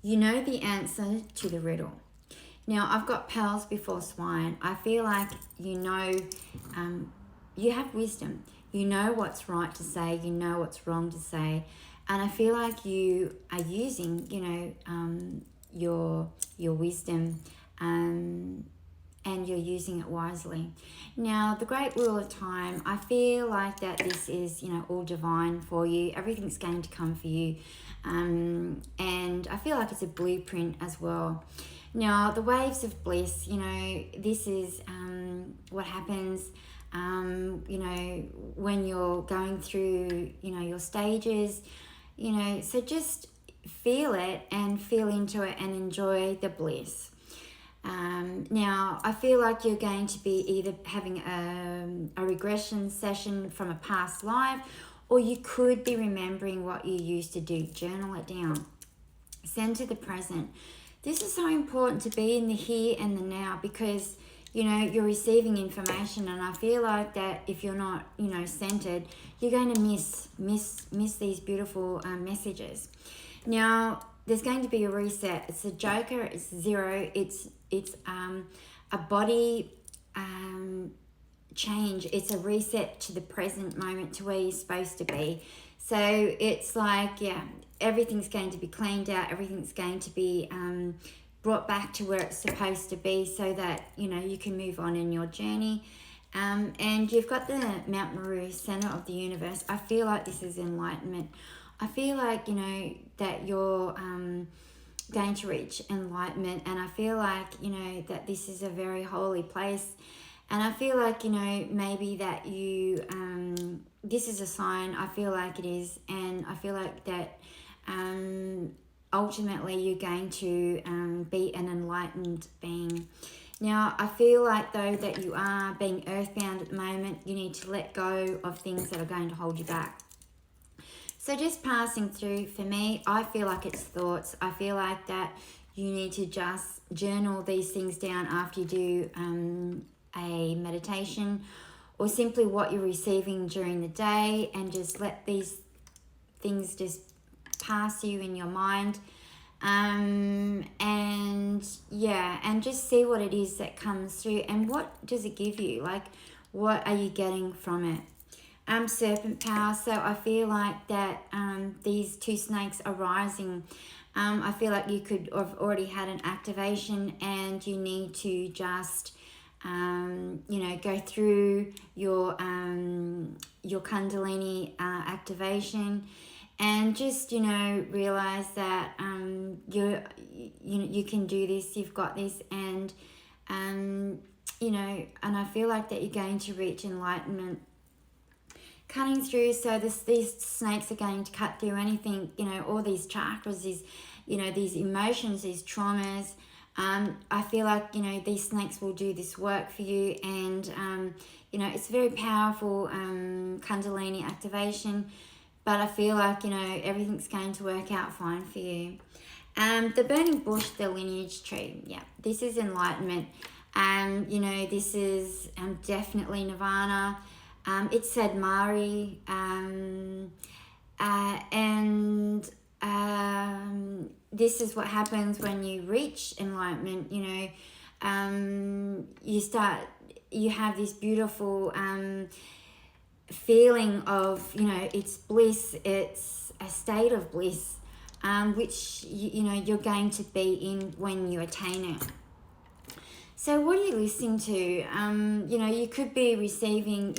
You know the answer to the riddle. Now, I've got pearls before swine. I feel like you know, you have wisdom. You know what's right to say. You know what's wrong to say. And I feel like you are using, your wisdom, and you're using it wisely. Now, the great wheel of time, I feel like that this is, all divine for you. Everything's going to come for you. And I feel like it's a blueprint as well. Now, the waves of bliss, this is what happens, when you're going through, your stages, so just feel it and feel into it and enjoy the bliss. Now, I feel like you're going to be either having a regression session from a past life, or you could be remembering what you used to do. Journal it down. Center the present. This is so important to be in the here and the now, because, you're receiving information, and I feel like that if you're not, centered, you're going to miss these beautiful messages. Now, there's going to be a reset. It's a joker. It's zero. It's a body change. It's a reset to the present moment, to where you're supposed to be. So it's like, everything's going to be cleaned out. Everything's going to be brought back to where it's supposed to be, so that, you can move on in your journey. And you've got the Mount Meru, center of the universe. I feel like this is enlightenment. I feel like, that you're going to reach enlightenment, and I feel like, that this is a very holy place. And I feel like, maybe that you, this is a sign, I feel like it is, and I feel like that ultimately you're going to be an enlightened being. Now, I feel like, though, that you are being earthbound at the moment. You need to let go of things that are going to hold you back. So just passing through, for me, I feel like it's thoughts. I feel like that you need to just journal these things down after you do a meditation, or simply what you're receiving during the day, and just let these things just pass you in your mind. And just see what it is that comes through, and what does it give you? Like, what are you getting from it? Serpent power. So I feel like that these two snakes are rising. I feel like you could have already had an activation, and you need to just go through your Kundalini activation, and just realize that you can do this. You've got this, and and I feel like that you're going to reach enlightenment. Cutting through, so these snakes are going to cut through anything, all these chakras, these emotions, these traumas. I feel like, these snakes will do this work for you, and, it's very powerful Kundalini activation, but I feel like, everything's going to work out fine for you. The burning bush, the lineage tree, this is enlightenment. This is definitely nirvana. It said Mari, and this is what happens when you reach enlightenment. You have this beautiful feeling of, it's bliss, it's a state of bliss, which, you're going to be in when you attain it. So what are you listening to? You could be receiving,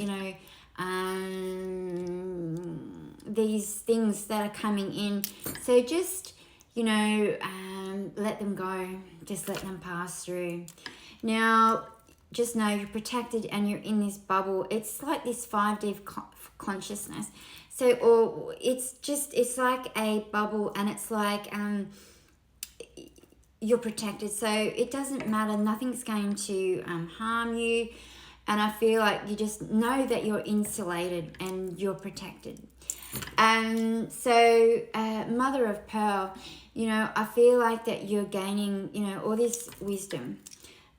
these things that are coming in. So just, let them go. Just let them pass through. Now, just know you're protected, and you're in this bubble. It's like this 5D consciousness. So, or it's like a bubble, and it's like, you're protected, so it doesn't matter. Nothing's going to harm you, and I feel like you just know that you're insulated and you're protected. So mother of pearl, I feel like that you're gaining, all this wisdom,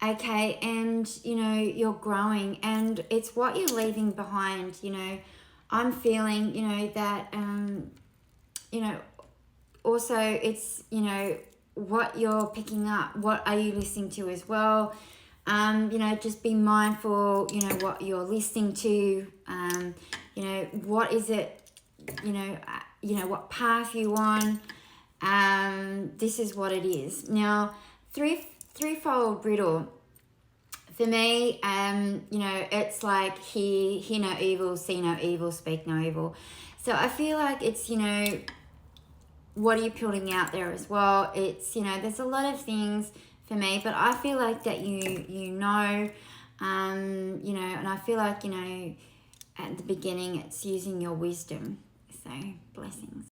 okay, and you're growing, and it's what you're leaving behind. I'm feeling, that also it's, what you're picking up. What are you listening to as well? Just be mindful, what you're listening to. What is it, what path you on. This is what it is. Now, threefold riddle. For me, it's like hear no evil, see no evil, speak no evil. So I feel like it's, what are you putting out there as well? It's, there's a lot of things for me, but I feel like that and I feel like, at the beginning it's using your wisdom. So blessings.